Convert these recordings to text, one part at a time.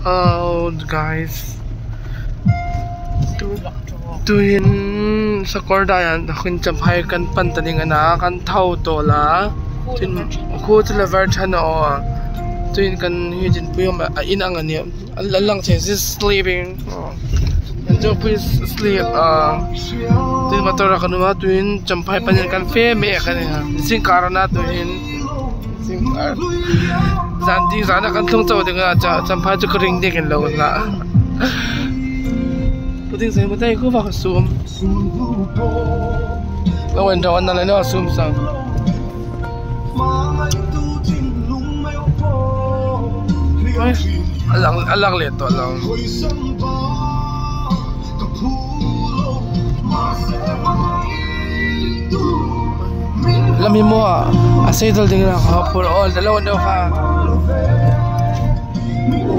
Oh guys, tuhin sa kordayan akin champai kan pantaning ana kan thau to la tin ko tla ver chana o tuhin kan hijin puyom inang ani alang che sleeping enjoy please sleep tin matora kanuma tuhin champai panin kan fe me kan sing karana tuhin sing zanti zana kan thong chaw dinga champai chu kring de kan lo na puting sai matai ko va zoom lo en dawan na no zoom sang alang le to lang lami mo asidol ding na ka for all dalawa daw ka.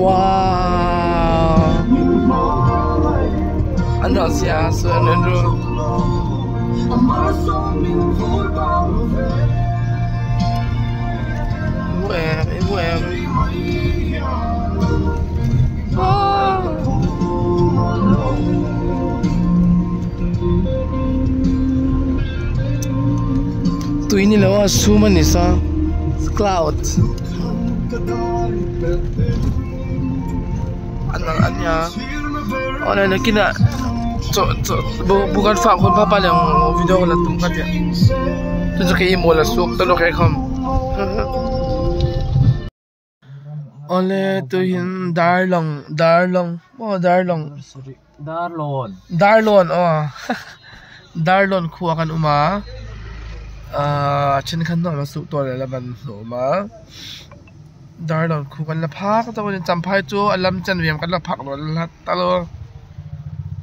Wow, ano siya so ano Bueno. Tu ini lawa suma ni sa cloud. Anak-anaknya, orang nak kena, bukan fak pun papa yang video lah tu kan ya. Tu kayak imo lah sup, tu kayak ham. Oleh tu hin Darlong, oh Darlong. Sorry, Darlon. Oh, Darlon ku akan uma. Chen kan no masuk tu lah ban uma. Darlon ku kan lapak tu kan sampai tu alam chen wiem kan lapak tu lah talo.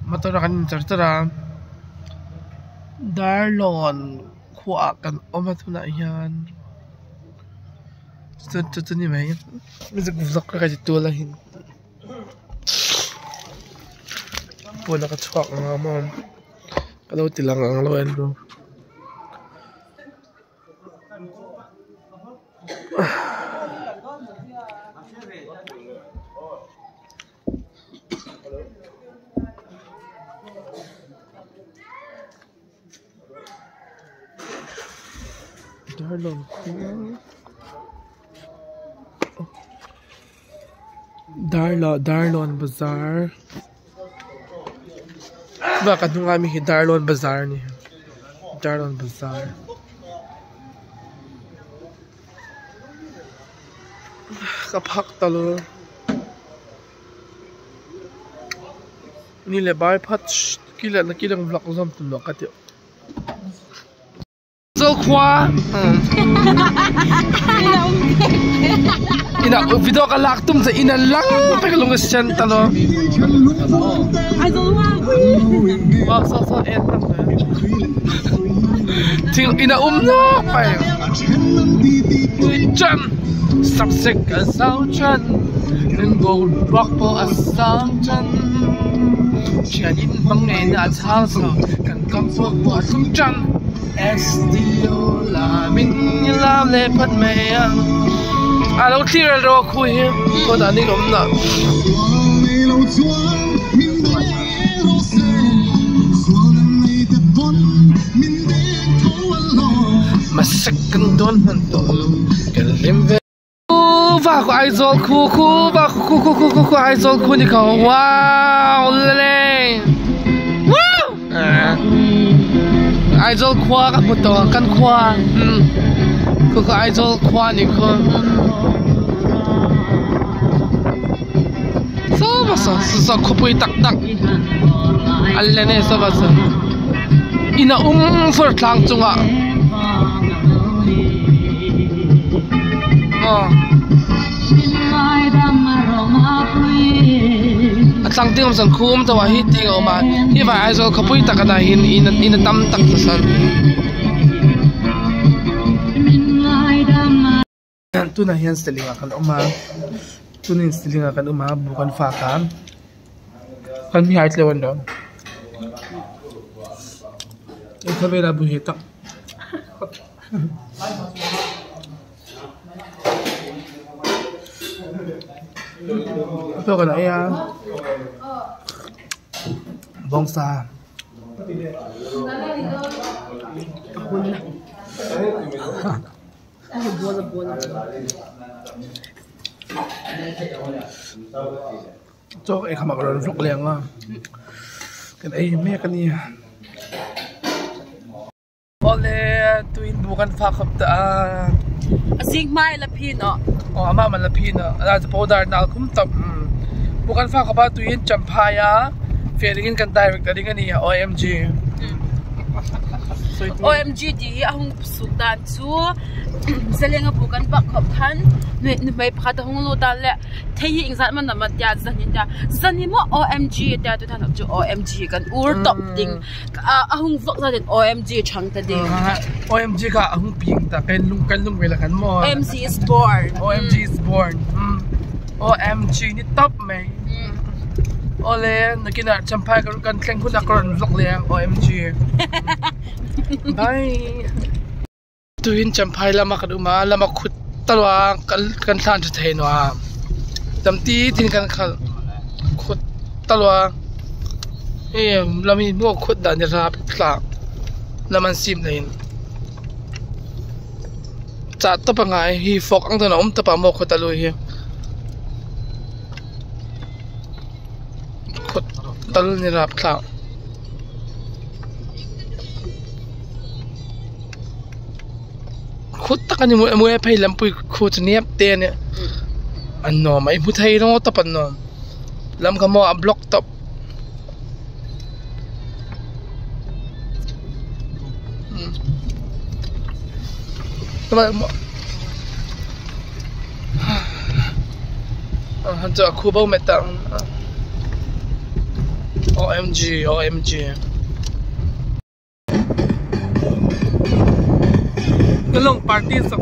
Motor kan tertera. Darlon ku akan oma tu nak yan. Tu ni mai. Mesti guzak ka tu lah hin. Pula ka chuak ngam. Kalau tilang ang lawan tu. Darlon Bazaar. Bakit nung kami Darlon Bazaar ni? Darlon Bazaar. Kapak talo. Nile bar patch kila vlog zam tu lokat yo. So kwa. Ina video ka laktum sa ina lang pakalong siyan talo. I don't want. Wow, so end na. Ting ina no pa. Chan subsek asaw chan and gold rock po asaw chan. Chianin bang na athaso kan kampo po asum chan. SDO la min la le pat mayang. Alo clear ro khu hi ko da ni lom na. Masakan don man to kalim ve va ko aizol khu va khu aizol khu ni ka wow le wow aizol khwa ka puto kan khwa ko aizol khwa ni ko so khupui tak alle ne so basa ina for thlang chunga atlang ting san khum to hi ting o ma hi vai aizo khupui tak na hin in tam tak san tu na hian steling akan oma tunin steling akan uma bukan fakan kan mi height lewan do ito bela buhitak Ito ka na yan. Bongsa. Bola. Ito ay kamakaroon ng liang nga. Kan ay may kaniya. Ole, tuwin bukan fakap ta. Asing mai lapino. Oh, ama malapina. Ala sa podar na kumtap. Bukan fakap ba tuwin champaya. Feeringin kan direct na rin niya OMG. So, OMG di ahong sudan su zalenga bukan ba kophan may pakatahong lo dale tayi ingzat man namat ya zanin mo OMG ta tu tan ju OMG kan ur top ding ahong vlog za den OMG chang ta ding OMG ka ahong ping ta kan lung wela kan mo OMG is born OMG ni top may Ole, nakina champay kan kleng kun akron vlog liang OMG. Bye. Tuin champay lama kaduma lama khut talwa kan than cha thein wa. Tamti tin kan khal khut talwa. Lami mo khut dan ra tla. Laman sim lein. Cha ta pa ngai hi fok ang ta om ta pa mo khut taloi hi. Talon ni rap tla. Khut ta kan mo e phai lampui khut niap te ne. Anno mai buthai no tapan no. Lam ka mo a block top. Tama mo. Han cha khu bao metang. OMG. Galong party sa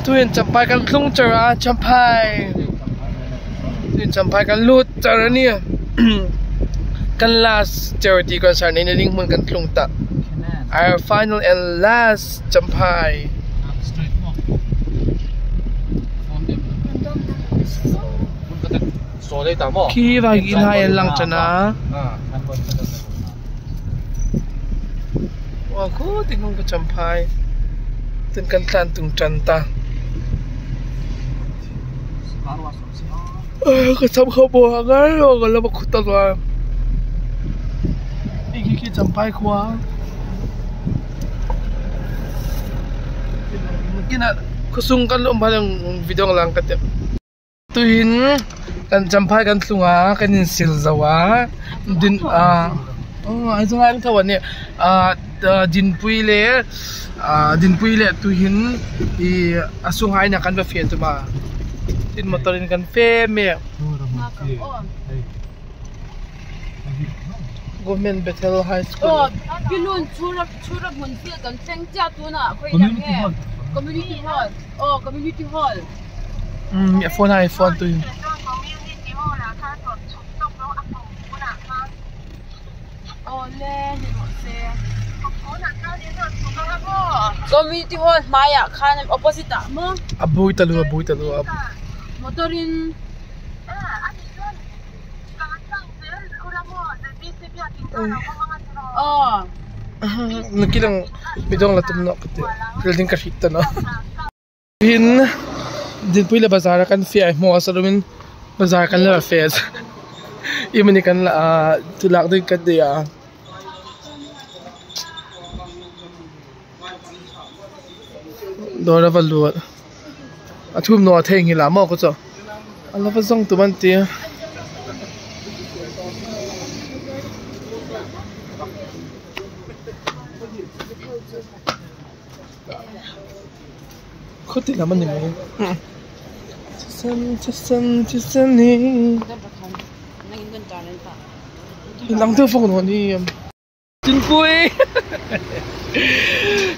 tuin champai kan klung chara champai. Tuin champai kan lut chara ni. Kan last charity concert na link mun kan tlung ta. Our final and last champai. Ki ba ginhayan lang chana. Wa ko tingong ka champai. Tin kan tan tung chanta. Kasam khabo hangai o gala bakhutalwa. Iki champai kwa kina kusung kan lo balang video lang kat tuin kan champai kan tlunga kanin silzawa din ay sungan kawan ni din puile tuin I asungay na kan ba fe tu ba din motorin kan fe me Government Bethel High School. Oh, pilun churap munfil kan tengja tu na koi yang he. Community hall. Oh, community hall. iPhone tu. Oh, le ni se. Community hall Maya kan opposite mo. Abuy talu. Motorin Oh. Nakilang bidong latum na kati. Building kasita na. Din pwila bazar kan fiya mo sa lumin bazar kan la fez. Imani kan la tulak din kadya. Dora valuat. Atum no atheng hila mo ko so. Ala pa song tuman ti. Koti naman ni mo. Tisan ni. Naging ganda rin pa. Ilang telefon mo ni. Tinpoy.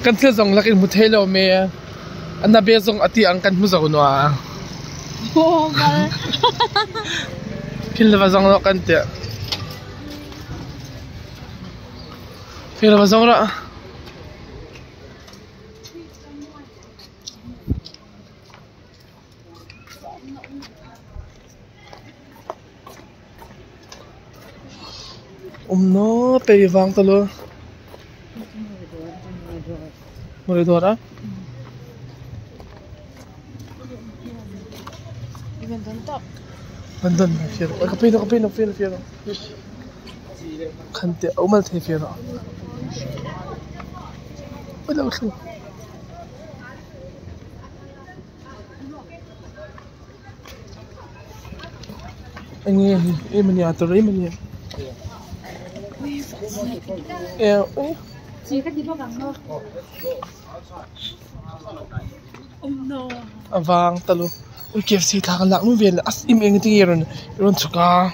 Kan sila song lakin mo telo me. Ana besong ati ang kan mo sa kuno ah. Oh, gal. Phil la vazang lo kan te. Phil la vazang ra. No, pe vang talo. Moridora? Even don't talk. Bandon na fiero. Kapino. Fiero. Kante, umal te fiero. Wala ulo. Ini miniatur. Oh no. Avang talo. Uy, KFC takalak mo vel. As imeng iron suka.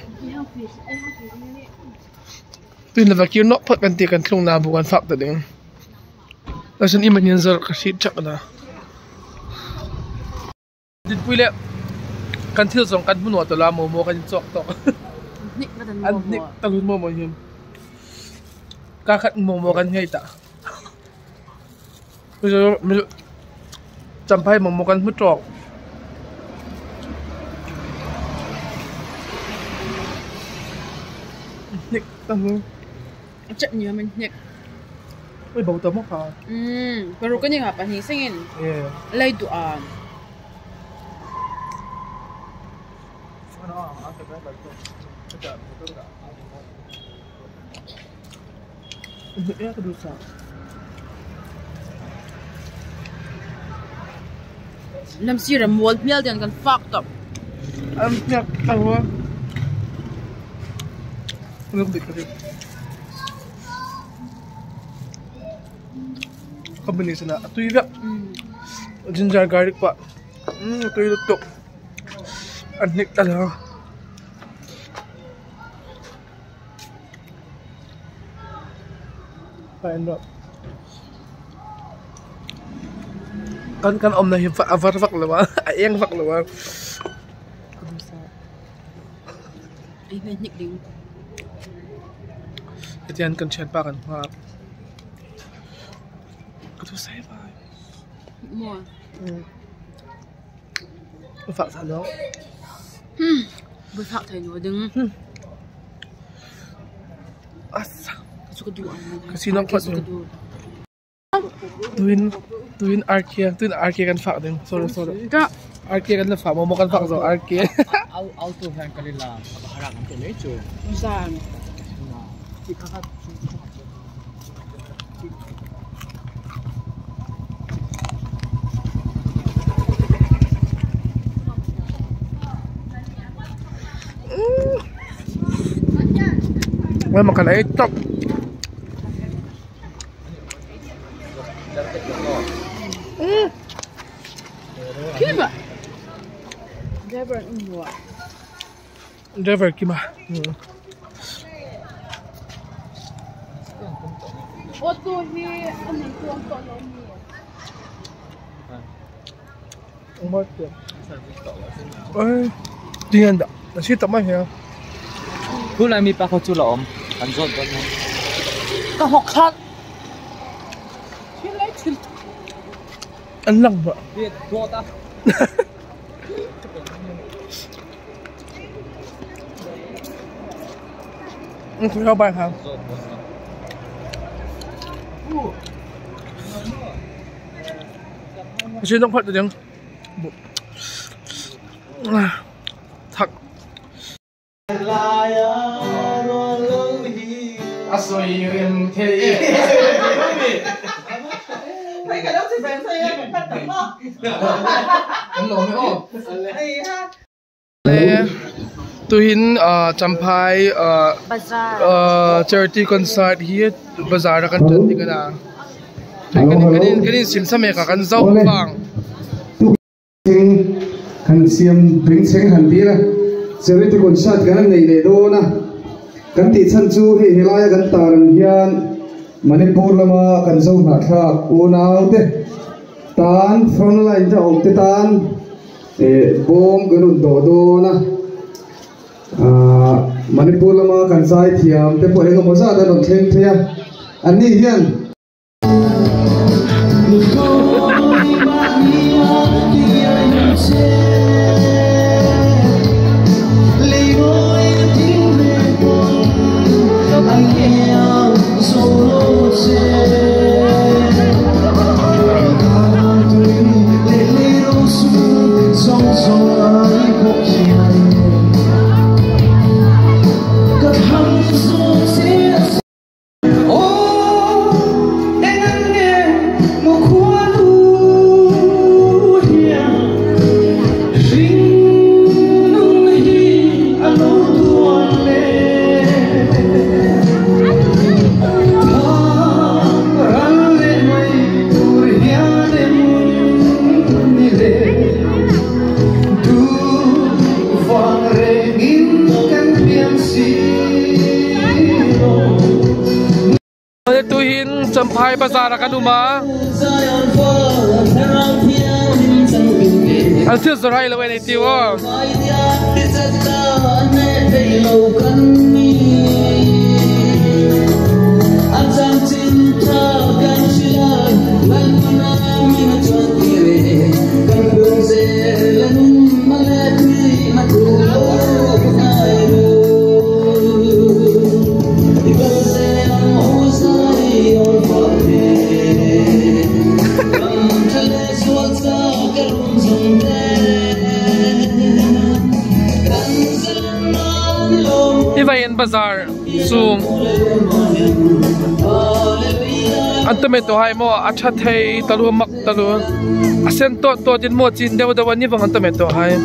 Pin la vakir no pat kan ti kan tlung na bukan fak ta ding. Lasan iman yan zar kasi chak na. Dit pule kan til song kan bunwa to la mo kan sok tok. Nik na dan mo. Nik talun mo yun. Kakat mo kan ngay ta. Pero campay mo kan mutrok. Nik talun. Chat niya man nik. Uy, bauta mo ka. Pero kanya nga panisingin. Yeah. Lay duan. Ya kedusa. Lam sira mold miel dan kan fucked up. Ya tahu. Belum dikit. Kabili sana. Atuy ba? Ginger garlic pa. Atuy lutok. Anik talaga. Paano? Kan om na hifa avar fak lawa. Ayang fak lawa. Ay nik ding. Itian kan chat pa kan. Aduh saya pa. Mo. Fak sa lo. Berfak tayo no ding. Asa. Suka duan. Kasi nang pat yun. Tuin arkia kan fak din. Sorry. Ka. Arkia kan fak mo kan fak so arkia. Auto fan kanila harang ang tuloy-tuloy. Saan? Ikakat. Wala makan ay top. Kini ba? Driver mo. Driver kima. Oto hi ano tuang tolo mo. Umat ko. Ay, diyan da. Nasita man ya. Kulay mi pa ko chula om. Anjot ko mo. Kahokhat. Chilay chil. An lang ba? Bit tuota. Ang kuya ba ha? Kasi nung part din. Thak. Asoy rin thế. Thấy cái đó thì bạn thấy em bắt đầu lo. Anh lộn mấy ô. Tuhin champai charity concert here bazaar kan chanti kana. Kanin silsa me ka kan zau bang. Kan siam bring seng han bira. Charity concert kan nei le do na. Kan ti chan chu hi hilaya kan taran hian Manipur lama kan zau na tha unau te tan frontline ta ok te tan bom ganun do do na Manipur lama kan sai thiam te po ega moza da don theng thea ani hian Sampai pasar akan rumah. Altir serai lewe ni tiwa. Ibayan Bazaar Zoom Antame to hai mo acha thei talu mak talu asen to din mo chin dewa dewa ni bang antame to hai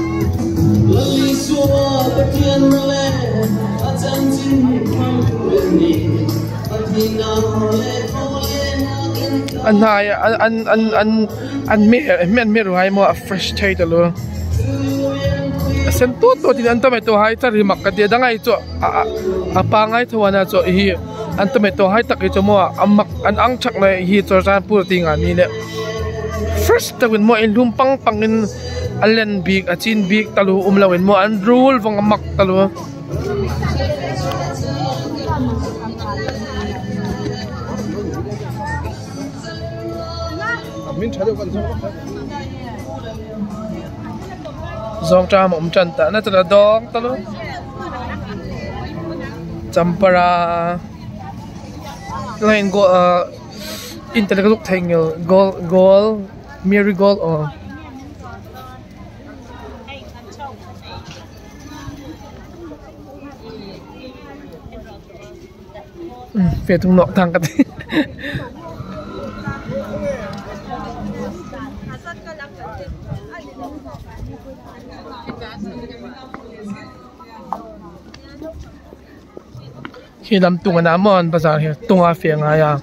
an hai an me ru hai mo a fresh thei talu sen to din antame to hai tari mak ka dia dangai cho apangai thwana cho hi antame to hai tak cho mo amak an ang chak na hi cho ran pur tinga ni le first tawin mo in lumpang pangin alen big achin big talu umlawin mo an rule wang amak talu min chalo kan zong cha mom chan ta na tala dong talu champara line go intellectual thingel goal marigold or về tung nọ thằng cái khi làm tung anh mòn bây giờ tung à phiền ai à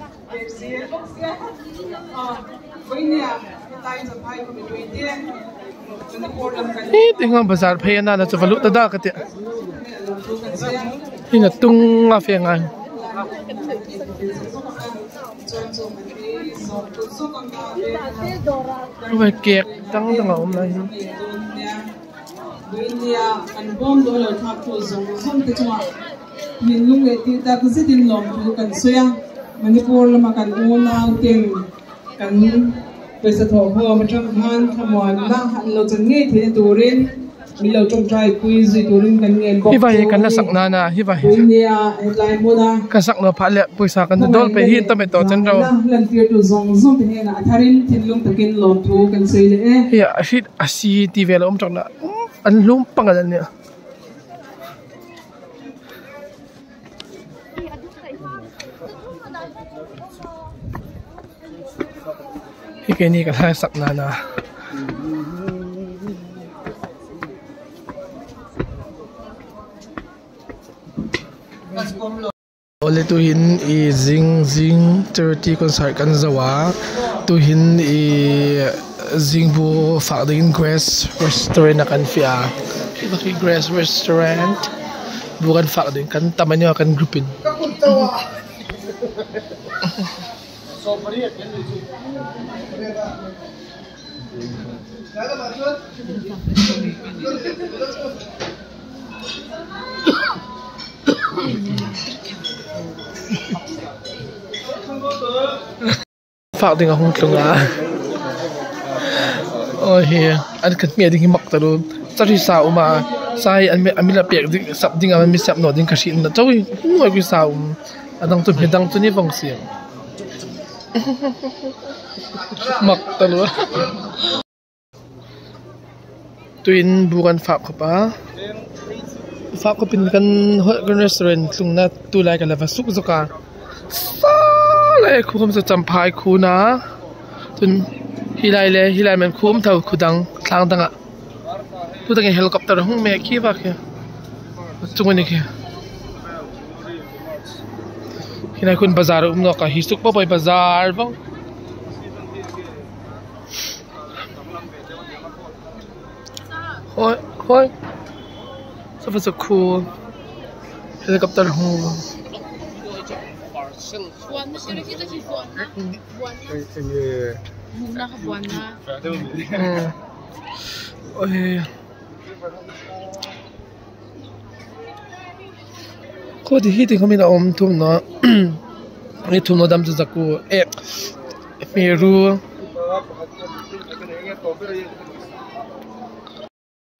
tinggal besar payana na sa valut ada kati ina tung nga fiangan Ôi kẹt trắng trắng ôm lại India kan bom do lo thap to zong zong te chwa min lung e ti ta ku sitin lom tu kan soya Manipur lama kan una ten kan pesa tho ho ma tham han thamwan na han lo chan nge the turin mi lo trong trai kui zui turin kan nge bom hi vai kan la sakna na hi vai India headline moda ka sakna phale puisa kan dol pe hi tame to chan ro lan tir tu zong zong te na tharin thin lung takin lom tu kan sei le e ya ashit asi ti vel om chakna an lum pangalan niya Ikini ka sa sakna na Ole tuhin i zing 30 concert kan zawa tuhin i zingbu fakding Grace restaurant kan fia Ibaki Grace restaurant bukan fakding kan tamanyo kan grupin ฝากถึงห้องตรงอ่ะโอ้เฮียอันกันเมียดิ้งมักตะลุจะที่สาวมาใส่อันมีระเบียบสับดิ้งมันมีสับหนอดิ้งกระชินนะเจ้าหัวกูสาวอันดังตุนเห็นดังตุนนี่ฟังเสียงมักตะลุตุนบุกันฝากเขาปะฝากเขาเป็นกันกันร้านตรงนั้นตุลายกันแล้วว่าสุกสุกาเลยครูคำจะจำพายครูนะจนฮิไลเลยฮิไลมันคุ้มเท่าครูดังคลางดังอ่ะครูดังเฮลิคอปเตอร์ห้องแม่ขี้บ้าแค่จุงวันนี้แค่ฮิไลคุณบาซาร์นอกฮิสุกบ่ไปบาซาร์บ้างโอ้ยสุดสุดคูลเฮลิคอปเตอร์ห้องbuwan na pero kita si buwan na muna ka buwan na ko di hiting kami na tum no ni tum no dam tu zaku meru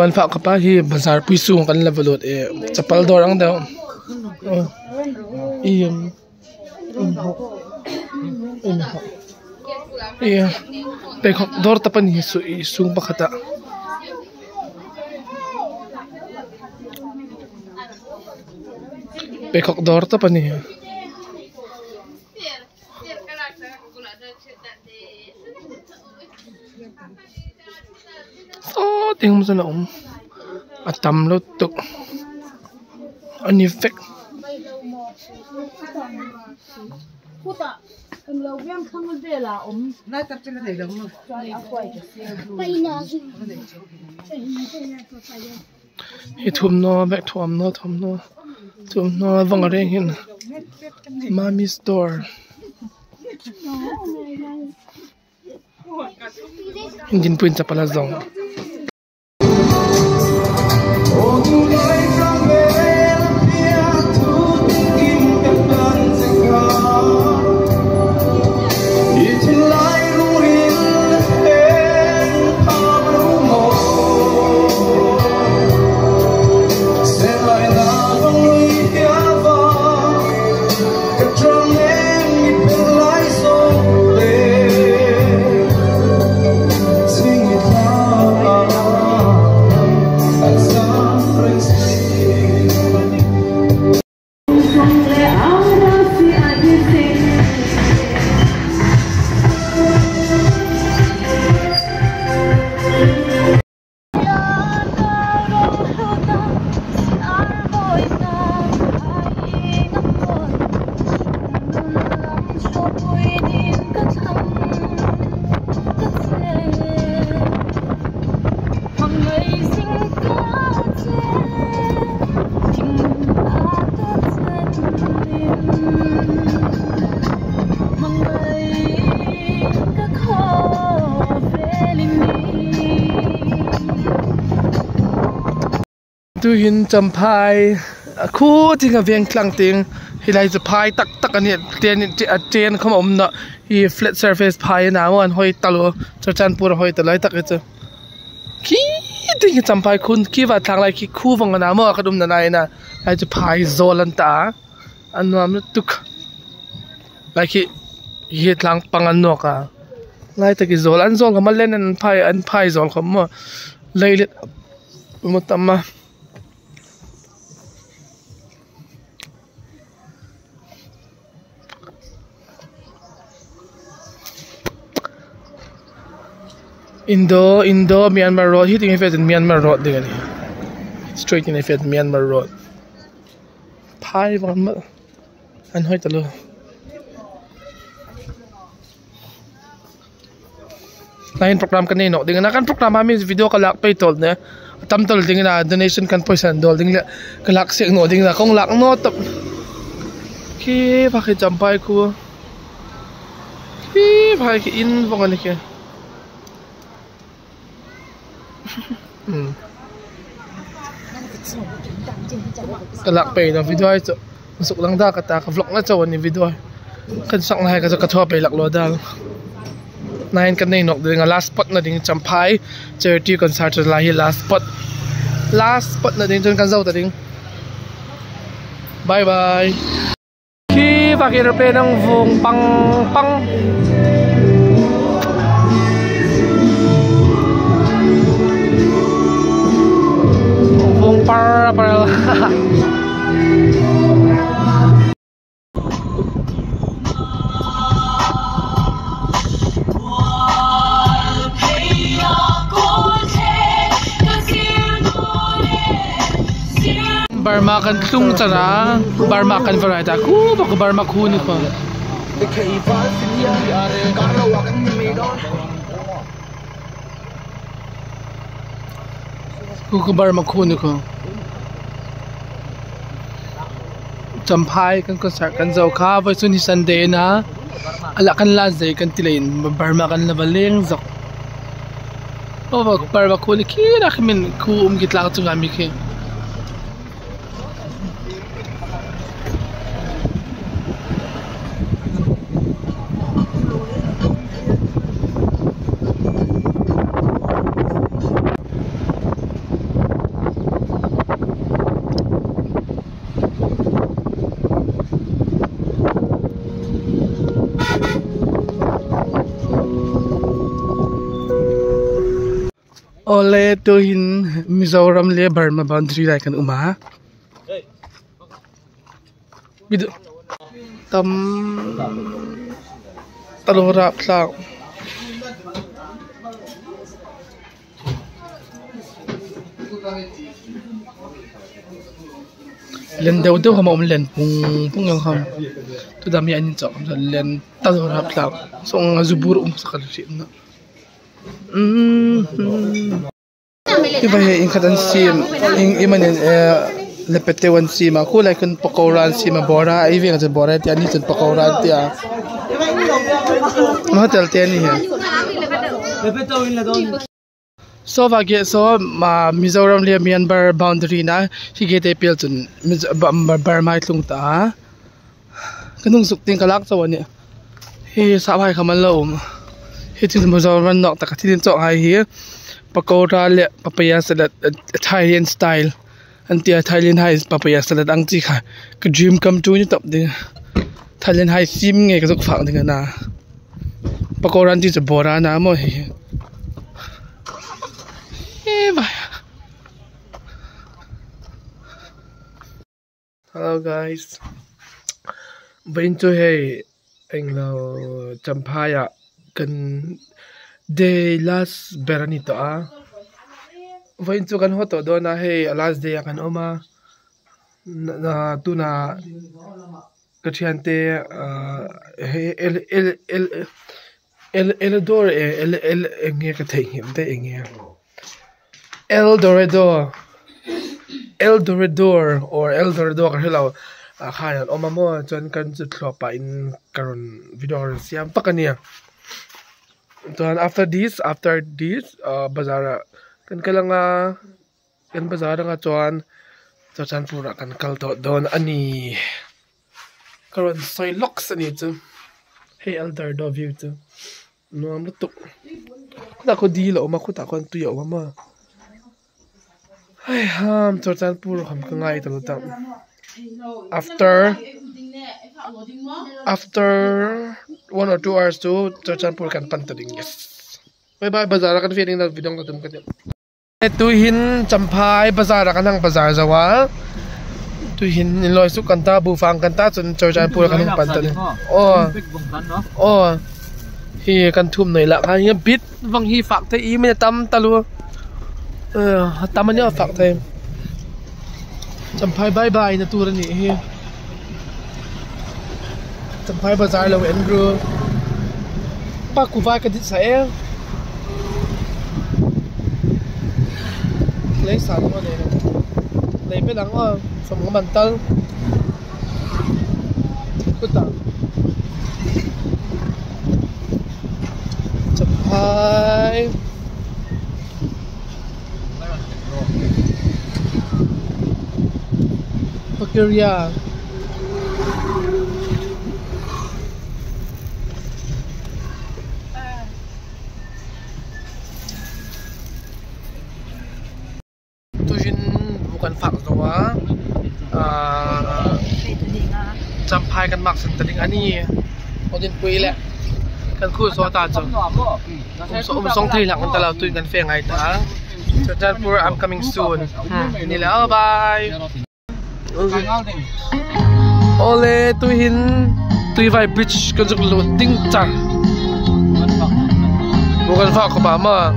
man fa ka pa hi bazar puisung kan levelot chapal dor ang daw iya pekok dor tapan isung pakata pekok dor tapan ni oh tingnan mo sa naong atam lo tuk an effect Kuta, ang lawang kang dela Na tap sila dai lang mo. Itum no back to tum no vang ring hin mommy's door hindi pwin sa palazong tuhin champai khu ting a veng tlang ting hilaiจะพายตักอันนี้เจนเขาอมเนาะอีflat surfaceพายนะมันห้อยตลอดจันปูห้อยตลอดตักเจอขี้tingจำพายคุณขี้ว่าทางไรขี้คู่ฟังกันนะเมื่อกระดุมนั่นไงนะไรจะพายโซลันตาอันนั้นตุกไรขี้เฮ็ดทางปังอันนอกอ่ะไรตะกี้โซลันโซลเขามาเล่นอันพายโซลเขามาเลยเล็ดมุตตะมาIndo Myanmar Road hitting if it's Myanmar Road din ani straight in if it's Myanmar Road phai bang ma an hoi talo lain program kan no ding na kan program ami video kalak pay tol ne tam tol ding na donation kan poisan dol ding la kalak se no ding na kong lak no tap ki ba ki jampai ku ki ba ki in bang ani ke kalak pe na video ay masuk lang da kata ka vlog na chawan ni video kan sak na ka ka thwa pe lak lo dal nain kan nei nok ding last spot na ding champai charity concert la hi last spot na ding chon kan zau ta ding bye bye khi và cái aeroplane ng vùng pang para Burma kan tung cara Burma kan variety aku bak Burma ku ni ko ku Burma ku ni ko champai kan concert kan zau kha vai sun hi Sunday na ala kan la zai kan tilain Burma kan la baleng zok bak Burma ku ni ki ra khamin ku gitla ka tunga mi ke Ole to hin Mizoram le Burma boundary lai kan uma bidu tam talora tla len deu deu hama len pung yang ham tu dami anin chok len talora tla song zubur sakal si na iba in katan sim in imanin lepete wan sima ko like kun pakoran sima bora ivi nga bora ti ani tun pakoran ti a hotel ti ani so vage so ma Mizoram le Myanmar boundary na higete pel tun Burma tlung ta kanung sukting kalak chawani he sa bhai khamal lo hitin Mizoram nok ta katin chok hai hi pakora le papaya salad Thailand style antia Thailand hai papaya salad ang chi kha ka dream come true ni top de Thailand hai sim nge ka zuk phang ding na pakora ti cha bora na mo hi hello guys Bento hey englo champaya kan day last beranito vain chu kan hoto do na hey last day kan oma na tu na kachante Eldor enge ka thei him te enge Eldorador or Eldorado ka hello khayan oma mo chon kan chu thlopa in karon video siam pakania. Then after this bazara kan kalanga kan bazara nga chuan pura kan kalto don ani karon soy locks ani chu hey elder do view chu no am lutuk da ko di lo ma khuta kon tu yo ma hey ham chuan pura ham ka ngai to tam after 1 or 2 hours to Chanchanpur kan pantading yes bye bye bazar kan feeling na video ko tum kan tuhin champai bazar kan ang bazar zawa tuhin loi su kan ta bu fang kan ta chun Chanchanpur kan pantading hi kan thum noi la kan bit wang hi fak te i me tam talu tamanya fak te champai bye bye na turani hi champai bazar lo Andrew pa kuva ka dit sa lấy sẵn con này lấy biết lắng không xong có bàn tân cứ tặng chụp hai Victoria. Tuhin bukan faktor sampai kan maksud tadi ani odin pui le kan khu so ta cho song thai lang kan talaw tuin kan fe ngai ta Janpur I'm coming soon ni la bye ole tuhin tui vai bridge kan jok lo ting chang bukan fa ko ba ma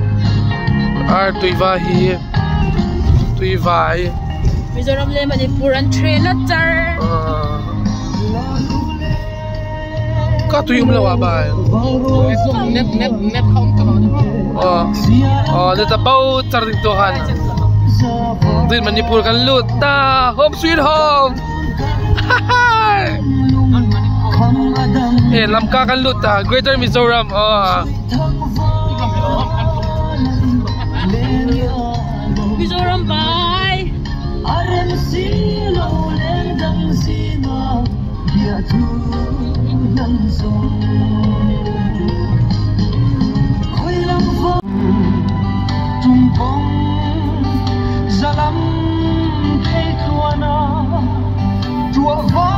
ar tui va hi tui vai Mizoram le Manipur an train na char có tùy um lâu à bà net không để ta bao char ding to han din Manipur kan lut ta home sweet home Lamka kan lut ta Greater Mizoram Mizoram bye Zalam thay tua na tua